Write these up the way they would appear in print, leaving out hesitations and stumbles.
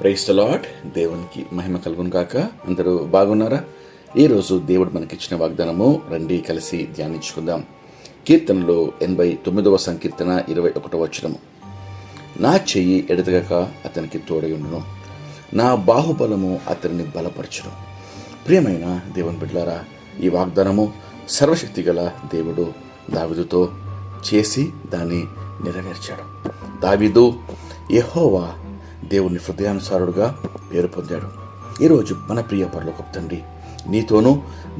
Praise the lord. దేవునికి మహిమ కలుగును గాక. అందరూ బాగున్నారా? ఈరోజు దేవుడు మనకిచ్చిన వాగ్దానము రండి కలిసి ధ్యానించుకుందాం. కీర్తనలో 89వ సంకీర్తన 21వ వచనము. నా చెయ్యి ఎడతెగక అతనికి తోడయుండును, నా బాహుబలము అతనిని బలపరచును. ప్రియమైన దేవుని బిడ్డలారా, ఈ వాగ్దానము సర్వశక్తి గల దేవుడు దావీదుతో చేసి దాన్ని నెరవేర్చాడు. దావీదు యెహోవా దేవుని హృదయానుసారుడుగా పేరు పొందాడు. ఈరోజు మన ప్రియ పరలోకపు తండ్రి నీతోనూ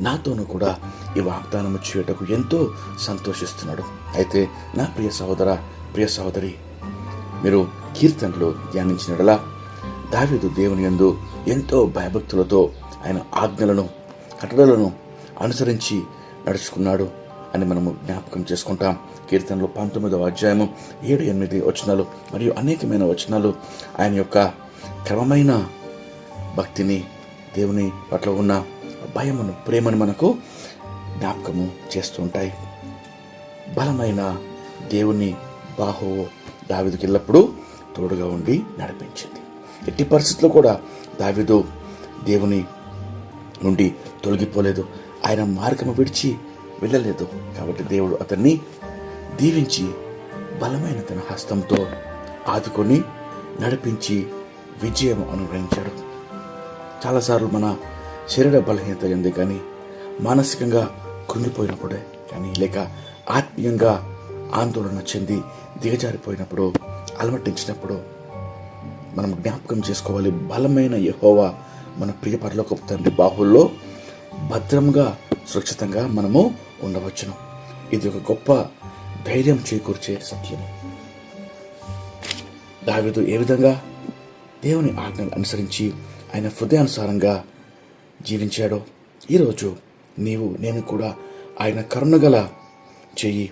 నాతోనూ కూడా ఈ వాగ్దానము చేయటకు ఎంతో సంతోషిస్తున్నాడు. అయితే నా ప్రియ సహోదర, ప్రియ సహోదరి, మీరు కీర్తనలు ధ్యానించినట్లా దావీదు దేవుని యందు ఎంతో భయభక్తులతో ఆయన ఆజ్ఞలను కట్టడలను అనుసరించి నడుచుకున్నాడు అని మనము జ్ఞాపకం చేసుకుంటాం. కీర్తనలు 19వ అధ్యాయము 7-8 వచనాలు మరియు అనేకమైన వచనాలు ఆయన యొక్క క్రమమైన భక్తిని, దేవుని పట్ల ఉన్న భయమును, ప్రేమను మనకు జ్ఞాపకము చేస్తూ ఉంటాయి. బలమైన దేవుని బాహువు దావీదుకి ఎల్లప్పుడూ తోడుగా ఉండి నడిపించింది. ఎట్టి పరిస్థితుల్లో కూడా దావీదు దేవుని నుండి తొలగిపోలేదు, ఆయన మార్గము విడిచి వెళ్ళలేదు. కాబట్టి దేవుడు అతన్ని దీవించి బలమైన తన హస్తంతో ఆదుకొని నడిపించి విజయం అనుగ్రహించాడు. చాలాసార్లు మన శరీర బలహీనత ఎందు కానీ, మానసికంగా కృంగిపోయినప్పుడే కానీ, లేక ఆత్మీయంగా ఆందోళన చెంది దిగజారిపోయినప్పుడు, అలమటించినప్పుడు మనం జ్ఞాపకం చేసుకోవాలి, బలమైన యెహోవా మన ప్రియ పరలోకపు తండ్రి బాహుల్లో భద్రంగా సురక్షితంగా మనము ఉండవచ్చును. ఇది ఒక గొప్ప ధైర్యం చేకూర్చే సత్యము. దావీదు ఏ విధంగా దేవుని ఆజ్ఞలు అనుసరించి ఆయన హృదయానుసారంగా జీవించాడో, ఈరోజు నీవు నేను కూడా ఆయన కరుణగల చెయ్యి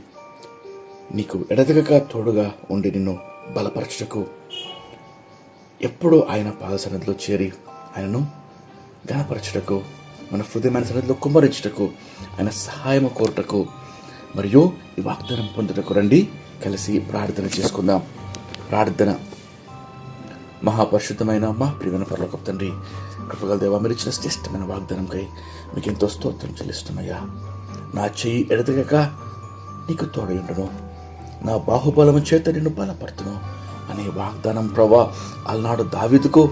నీకు ఎడతెగక తోడుగా ఉండి నిన్ను బలపరచుటకు, ఎప్పుడూ ఆయన పాద సన్నిధిలో చేరి ఆయనను ఘనపరచుటకు, మన హృదయమైన సన్నిధిలో కుమ్మరించుటకు, ఆయన సహాయము కోరుటకు మరియు ఈ వాగ్దానం పొందుటకు రండి కలిసి ప్రార్థన చేసుకుందాం. ప్రార్థన. మహాపరిశుద్ధమైన మా ప్రియమైన పరలోకపు తండ్రి, కృపగల దేవా, మీరు ఇచ్చిన శ్రేష్టమైన వాగ్దానంకై మీకు ఎంతో స్తోత్రం చెల్లిస్తున్నాయా. నా చెయ్యి ఎడతెగక నీకు తోడయుండును, నా బాహుబలము చేత నిన్ను బలపడుతును అనే వాగ్దానం ప్రభా అలనాడు దావీదుకు,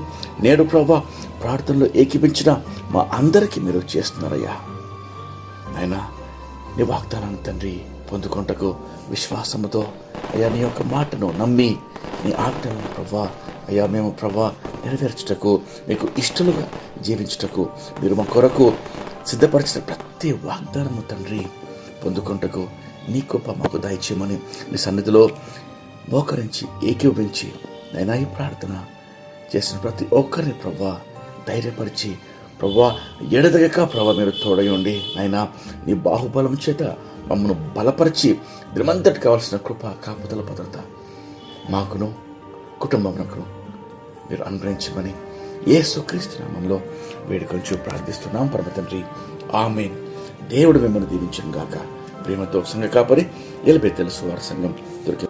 నేడు ప్రభా ప్రార్థనలో ఏకీపించిన మా అందరికీ మీరు చేస్తున్నారయ్యా. ఆయన నీ వాగ్దానాన్ని తండ్రి పొందుకొంటకు విశ్వాసముతో అయ్యా నీ యొక్క మాటను నమ్మి నీ ఆజ్ఞలను ప్రభా అయ్యా మేము ప్రభా నెరవేర్చుటకు, మీకు ఇష్టలుగా జీవించుటకు మీరు మా కొరకు సిద్ధపరిచిన ప్రతి వాగ్దానము తండ్రి పొందుకొంటకు నీ కృప మాకు దయచేయమని నీ సన్నిధిలో మోకరించి ఏకీభవించి నైనా ఈ ప్రార్థన చేసిన ప్రతి ఒక్కరిని ప్రభా ధైర్యపరిచి, ప్రభా ఎడతెగక ప్రభా మీరు తోడై ఉండి నాయనా నీ బాహుబలం చేత మమ్మను బలపరిచి దినమంతటి కావాల్సిన కృప, కాపుదల, భద్రత మాకును కుటుంబమునకు మీరు అనుగ్రహించమని యేసుక్రీస్తు నామములో వేడుకొంచు ప్రార్థిస్తున్నాం పరమ తండ్రి, ఆమేన్. దేవుడు మిమ్మల్ని దీవించును గాక. ప్రేమతో సంఘ కాపరి ఎలిబెతెలు సువార్త సంఘం దొరికి